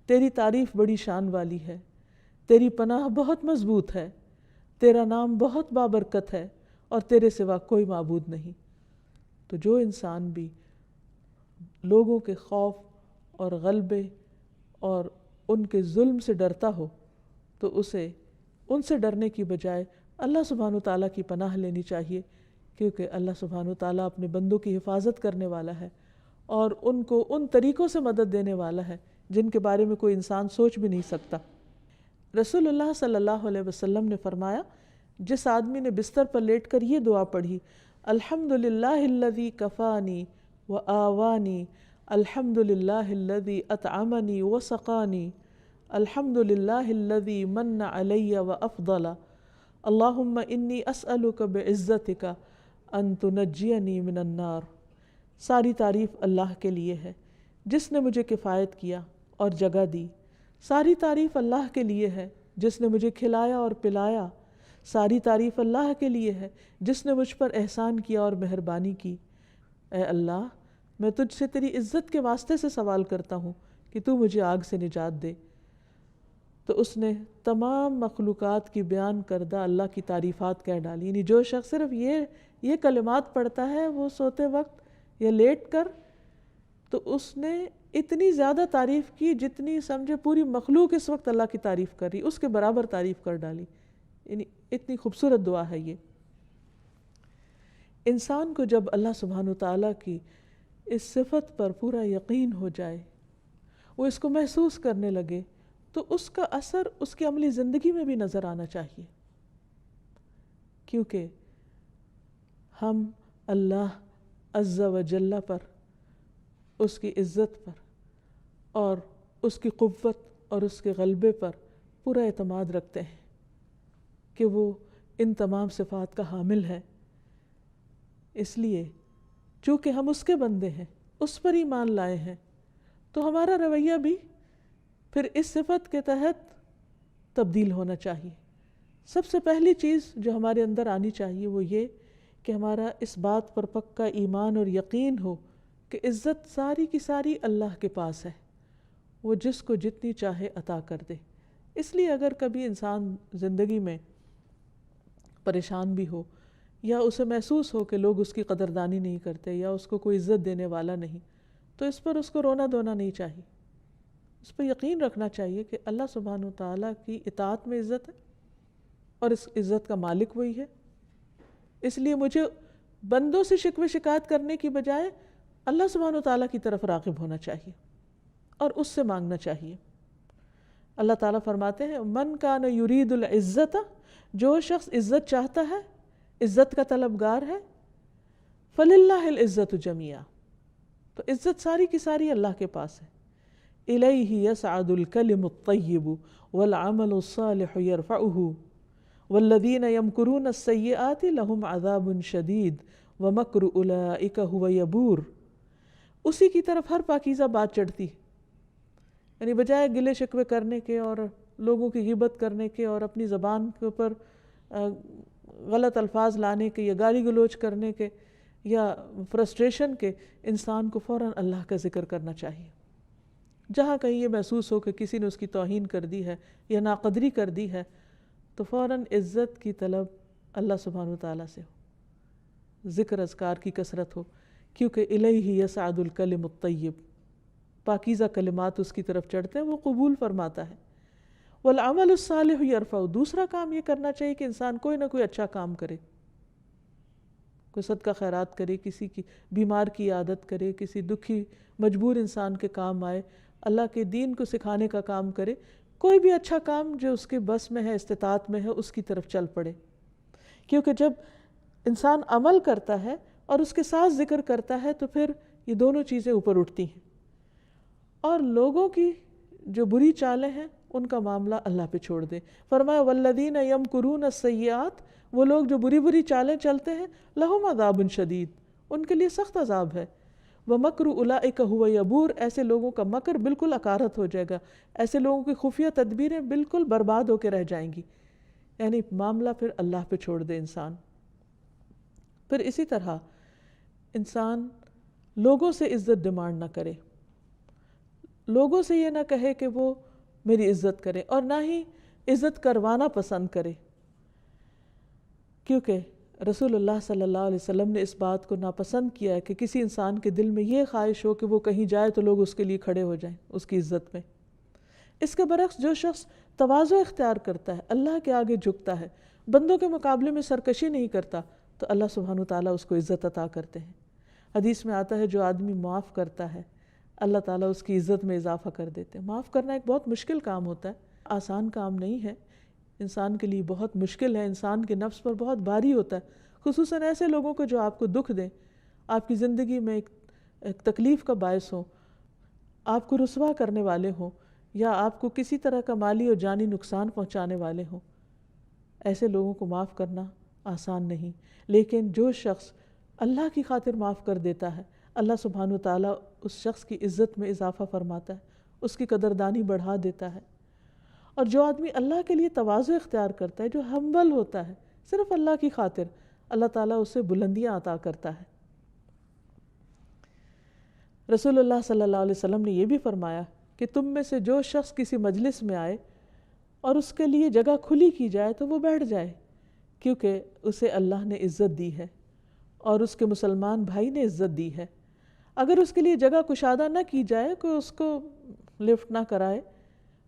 تیری تعریف بڑی شان والی ہے، تیری پناہ بہت مضبوط ہے، تیرا نام بہت بابرکت ہے اور تیرے سوا کوئی معبود نہیں۔ تو جو انسان بھی لوگوں کے خوف اور غلبے اور ان کے ظلم سے ڈرتا ہو تو اسے ان سے ڈرنے کی بجائے اللہ سبحانہ وتعالیٰ کی پناہ لینی چاہیے، کیونکہ اللہ سبحانہ وتعالیٰ اپنے بندوں کی حفاظت کرنے والا ہے اور ان کو ان طریقوں سے مدد دینے والا ہے جن کے بارے میں کوئی انسان سوچ بھی نہیں سکتا۔ رسول اللہ صلی اللہ علیہ وسلم نے فرمایا، جس آدمی نے بستر پر لیٹ کر یہ دعا پڑھی، الحمدللہ الذی کفانی وآوانی، الحمدللہ الذی اطعمنی وسقانی، الحمدللہ الذی من علی وافضل، اللہم انی اسألک بعزتک ان تنجینی من النار۔ ساری تعریف اللہ کے لیے ہے جس نے مجھے کفایت کیا اور جگہ دی، ساری تعریف اللہ کے لیے ہے جس نے مجھے کھلایا اور پلایا، ساری تعریف اللہ کے لیے ہے جس نے مجھ پر احسان کیا اور مہربانی کی۔ اے اللہ میں تجھ سے تیری عزت کے واسطے سے سوال کرتا ہوں کہ تو مجھے آگ سے نجات دے۔ تو اس نے تمام مخلوقات کی بیان کردہ اللہ کی تعریفات کہہ ڈالی، یعنی جو شخص صرف یہ کلمات پڑھتا ہے وہ سوتے وقت یا لیٹ کر، تو اس نے اتنی زیادہ تعریف کی جتنی سمجھے پوری مخلوق اس وقت اللہ کی تعریف کر رہی، اس کے برابر تعریف کر ڈالی۔ یعنی اتنی خوبصورت دعا ہے یہ۔ انسان کو جب اللہ سبحانہ وتعالیٰ کی اس صفت پر پورا یقین ہو جائے، وہ اس کو محسوس کرنے لگے، تو اس کا اثر اس کی عملی زندگی میں بھی نظر آنا چاہیے، کیونکہ ہم اللہ عز و جل پر، اس کی عزت پر اور اس کی قوت اور اس کے غلبے پر پورا اعتماد رکھتے ہیں کہ وہ ان تمام صفات کا حامل ہے۔ اس لیے چونکہ ہم اس کے بندے ہیں، اس پر ایمان لائے ہیں، تو ہمارا رویہ بھی پھر اس صفت کے تحت تبدیل ہونا چاہیے۔ سب سے پہلی چیز جو ہمارے اندر آنی چاہیے وہ یہ کہ ہمارا اس بات پر پکا ایمان اور یقین ہو کہ عزت ساری کی ساری اللہ کے پاس ہے، وہ جس کو جتنی چاہے عطا کر دے۔ اس لیے اگر کبھی انسان زندگی میں پریشان بھی ہو یا اسے محسوس ہو کہ لوگ اس کی قدردانی نہیں کرتے یا اس کو کوئی عزت دینے والا نہیں، تو اس پر اس کو رونا دھونا نہیں چاہیے، اس پر یقین رکھنا چاہیے کہ اللہ سبحانہ و تعالیٰ کی اطاعت میں عزت ہے اور اس عزت کا مالک وہی ہے۔ اس لیے مجھے بندوں سے شکوے شکایت کرنے کی بجائے اللہ سبحانہ و تعالیٰ کی طرف راغب ہونا چاہیے اور اس سے مانگنا چاہیے۔ اللہ تعالیٰ فرماتے ہیں من کان یرید العزت، جو شخص عزت چاہتا ہے، عزت کا طلبگار ہے، فللہ العزت جمیعا، تو عزت ساری کی ساری اللہ کے پاس ہے۔ الیہ یصعد الکلم الطیب والعمل الصالح یرفعہ والذین یمکرون السیئات لہم عذاب شدید ومکر اولئک ھو یبور، اسی کی طرف ہر پاکیزہ بات چڑھتی ہے، یعنی بجائے گلے شکوے کرنے کے اور لوگوں کی غیبت کرنے کے اور اپنی زبان کے اوپر غلط الفاظ لانے کے یا گالی گلوچ کرنے کے یا فرسٹریشن کے، انسان کو فوراً اللہ کا ذکر کرنا چاہیے۔ جہاں کہیں یہ محسوس ہو کہ کسی نے اس کی توہین کر دی ہے یا ناقدری کر دی ہے تو فوراً عزت کی طلب اللہ سبحانہ وتعالیٰ سے ہو، ذکر اذکار کی کثرت ہو، کیونکہ الیہ یصعد الکلم الطیب، پاکیزہ کلمات اس کی طرف چڑھتے ہیں، وہ قبول فرماتا ہے۔ والعمل الصالح یرفع، دوسرا کام یہ کرنا چاہیے کہ انسان کوئی نہ کوئی اچھا کام کرے، کوئی صدقہ خیرات کرے، کسی کی بیمار کی عادت کرے، کسی دکھی مجبور انسان کے کام آئے، اللہ کے دین کو سکھانے کا کام کرے، کوئی بھی اچھا کام جو اس کے بس میں ہے، استطاعت میں ہے، اس کی طرف چل پڑے۔ کیونکہ جب انسان عمل کرتا ہے اور اس کے ساتھ ذکر کرتا ہے تو پھر یہ دونوں چیزیں اوپر اٹھتی ہیں، اور لوگوں کی جو بری چالیں ہیں ان کا معاملہ اللہ پہ چھوڑ دے۔ فرمایا والذین یمکرون السیئات، وہ لوگ جو بری بری چالیں چلتے ہیں، لہم عذاب شدید، ان کے لیے سخت عذاب ہے۔ ومکر اولئک ھو یبور، ایسے لوگوں کا مکر بالکل اکارت ہو جائے گا، ایسے لوگوں کی خفیہ تدبیریں بالکل برباد ہو کے رہ جائیں گی، یعنی معاملہ پھر اللہ پہ چھوڑ دے انسان۔ پھر اسی طرح انسان لوگوں سے عزت ڈیمانڈ نہ کرے، لوگوں سے یہ نہ کہے کہ وہ میری عزت کرے، اور نہ ہی عزت کروانا پسند کرے، کیونکہ رسول اللہ صلی اللہ علیہ وسلم نے اس بات کو ناپسند کیا ہے کہ کسی انسان کے دل میں یہ خواہش ہو کہ وہ کہیں جائے تو لوگ اس کے لیے کھڑے ہو جائیں اس کی عزت میں۔ اس کے برعکس جو شخص تواضع اختیار کرتا ہے، اللہ کے آگے جھکتا ہے، بندوں کے مقابلے میں سرکشی نہیں کرتا، تو اللہ سبحانہ وتعالیٰ اس کو عزت عطا کرتے ہیں۔ حدیث میں آتا ہے جو آدمی معاف کرتا ہے اللہ تعالیٰ اس کی عزت میں اضافہ کر دیتے ہیں۔ معاف کرنا ایک بہت مشکل کام ہوتا ہے، آسان کام نہیں ہے، انسان کے لیے بہت مشکل ہے، انسان کے نفس پر بہت بھاری ہوتا ہے، خصوصاً ایسے لوگوں کو جو آپ کو دکھ دیں، آپ کی زندگی میں ایک تکلیف کا باعث ہو، آپ کو رسوا کرنے والے ہوں یا آپ کو کسی طرح کا مالی اور جانی نقصان پہنچانے والے ہوں۔ ایسے لوگوں کو معاف کرنا آسان نہیں، لیکن جو شخص اللہ کی خاطر معاف کر دیتا ہے، اللہ سبحانہ وتعالیٰ اس شخص کی عزت میں اضافہ فرماتا ہے، اس کی قدردانی بڑھا دیتا ہے۔ اور جو آدمی اللہ کے لیے تواضع اختیار کرتا ہے، جو ہمبل ہوتا ہے صرف اللہ کی خاطر، اللہ تعالیٰ اسے بلندیاں عطا کرتا ہے۔ رسول اللہ صلی اللہ علیہ وسلم نے یہ بھی فرمایا کہ تم میں سے جو شخص کسی مجلس میں آئے اور اس کے لیے جگہ کھلی کی جائے تو وہ بیٹھ جائے، کیونکہ اسے اللہ نے عزت دی ہے اور اس کے مسلمان بھائی نے عزت دی ہے۔ اگر اس کے لیے جگہ کشادہ نہ کی جائے، کوئی اس کو لفٹ نہ کرائے،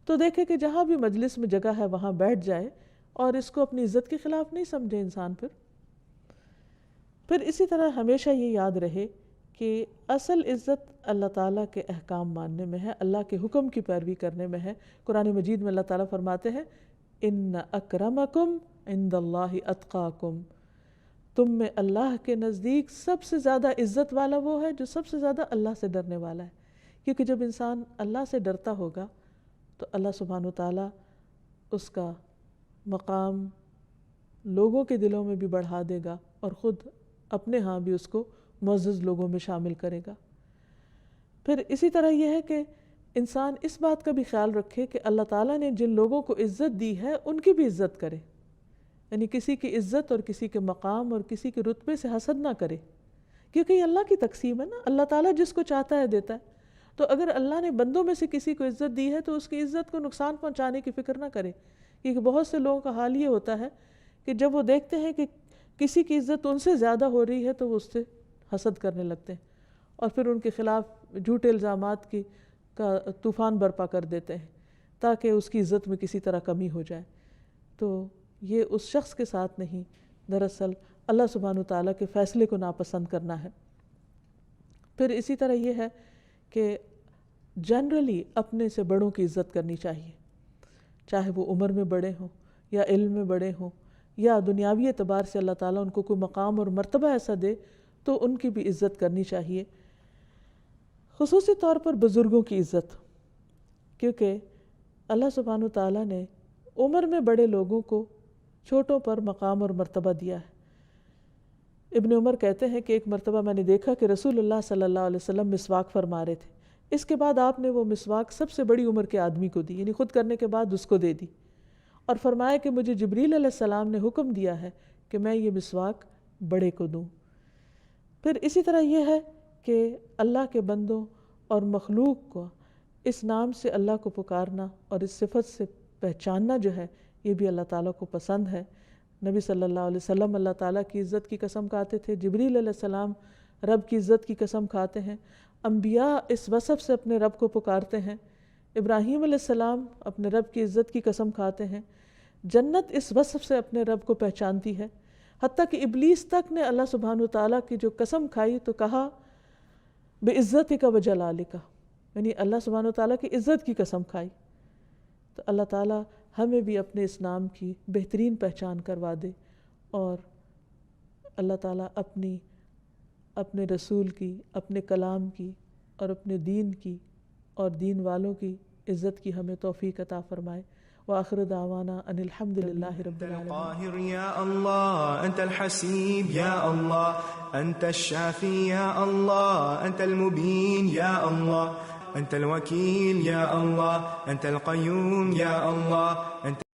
تو دیکھے کہ جہاں بھی مجلس میں جگہ ہے وہاں بیٹھ جائے اور اس کو اپنی عزت کے خلاف نہیں سمجھے انسان۔ پھر اسی طرح ہمیشہ یہ یاد رہے کہ اصل عزت اللہ تعالیٰ کے احکام ماننے میں ہے، اللہ کے حکم کی پیروی کرنے میں ہے۔ قرآن مجید میں اللہ تعالیٰ فرماتے ہیں ان اکرمکم عند اللہ اتقاکم، تم میں اللہ کے نزدیک سب سے زیادہ عزت والا وہ ہے جو سب سے زیادہ اللہ سے ڈرنے والا ہے، کیونکہ جب انسان اللہ سے ڈرتا ہوگا تو اللہ سبحانہ وتعالیٰ اس کا مقام لوگوں کے دلوں میں بھی بڑھا دے گا اور خود اپنے ہاں بھی اس کو معزز لوگوں میں شامل کرے گا۔ پھر اسی طرح یہ ہے کہ انسان اس بات کا بھی خیال رکھے کہ اللہ تعالیٰ نے جن لوگوں کو عزت دی ہے ان کی بھی عزت کرے، یعنی کسی کی عزت اور کسی کے مقام اور کسی کے رتبے سے حسد نہ کرے، کیونکہ یہ اللہ کی تقسیم ہے نا، اللہ تعالیٰ جس کو چاہتا ہے دیتا ہے۔ تو اگر اللہ نے بندوں میں سے کسی کو عزت دی ہے تو اس کی عزت کو نقصان پہنچانے کی فکر نہ کرے، کیونکہ بہت سے لوگوں کا حال یہ ہوتا ہے کہ جب وہ دیکھتے ہیں کہ کسی کی عزت ان سے زیادہ ہو رہی ہے تو وہ اس سے حسد کرنے لگتے ہیں اور پھر ان کے خلاف جھوٹے الزامات کا طوفان برپا کر دیتے ہیں تاکہ اس کی عزت میں کسی طرح کمی ہو جائے۔ تو یہ اس شخص کے ساتھ نہیں، دراصل اللہ سبحانہ وتعالیٰ کے فیصلے کو ناپسند کرنا ہے۔ پھر اسی طرح یہ ہے کہ جنرلی اپنے سے بڑوں کی عزت کرنی چاہیے، چاہے وہ عمر میں بڑے ہوں یا علم میں بڑے ہوں یا دنیاوی اعتبار سے اللہ تعالیٰ ان کو کوئی مقام اور مرتبہ ایسا دے تو ان کی بھی عزت کرنی چاہیے، خصوصی طور پر بزرگوں کی عزت، کیونکہ اللہ سبحانہ وتعالیٰ نے عمر میں بڑے لوگوں کو چھوٹوں پر مقام اور مرتبہ دیا ہے۔ ابن عمر کہتے ہیں کہ ایک مرتبہ میں نے دیکھا کہ رسول اللہ صلی اللہ علیہ وسلم مسواک فرما رہے تھے، اس کے بعد آپ نے وہ مسواک سب سے بڑی عمر کے آدمی کو دی، یعنی خود کرنے کے بعد اس کو دے دی، اور فرمایا کہ مجھے جبریل علیہ السلام نے حکم دیا ہے کہ میں یہ مسواک بڑے کو دوں۔ پھر اسی طرح یہ ہے کہ اللہ کے بندوں اور مخلوق کو اس نام سے اللہ کو پکارنا اور اس صفت سے پہچاننا جو ہے یہ بھی اللہ تعالیٰ کو پسند ہے۔ نبی صلی اللہ علیہ وسلم اللہ تعالیٰ کی عزت کی قسم کھاتے تھے، جبریل علیہ السلام رب کی عزت کی قسم کھاتے ہیں، انبیاء اس وصف سے اپنے رب کو پکارتے ہیں، ابراہیم علیہ السلام اپنے رب کی عزت کی قسم کھاتے ہیں، جنت اس وصف سے اپنے رب کو پہچانتی ہے، حتیٰ کہ ابلیس تک نے اللہ سبحانہ وتعالیٰ کی جو قسم کھائی تو کہا بِعِزَّتِكَ وَجَلَالِكَ، یعنی اللہ سبحانہ وتعالیٰ کی عزت کی قسم کھائی۔ تو اللہ تعالیٰ ہمیں بھی اپنے اس نام کی بہترین پہچان کروا دے، اور اللہ تعالیٰ اپنے رسول کی، اپنے کلام کی اور اپنے دین کی اور دین والوں کی عزت کی ہمیں توفیق عطا فرمائے۔ وآخر دعوانا ان الحمد للہ رب العالمین۔
القاهر يا الله، أنت الحسيب يا الله، أنت الشافي يا الله، أنت المبين يا الله، أنت الوكيل يا الله، أنت القيوم يا الله، أنت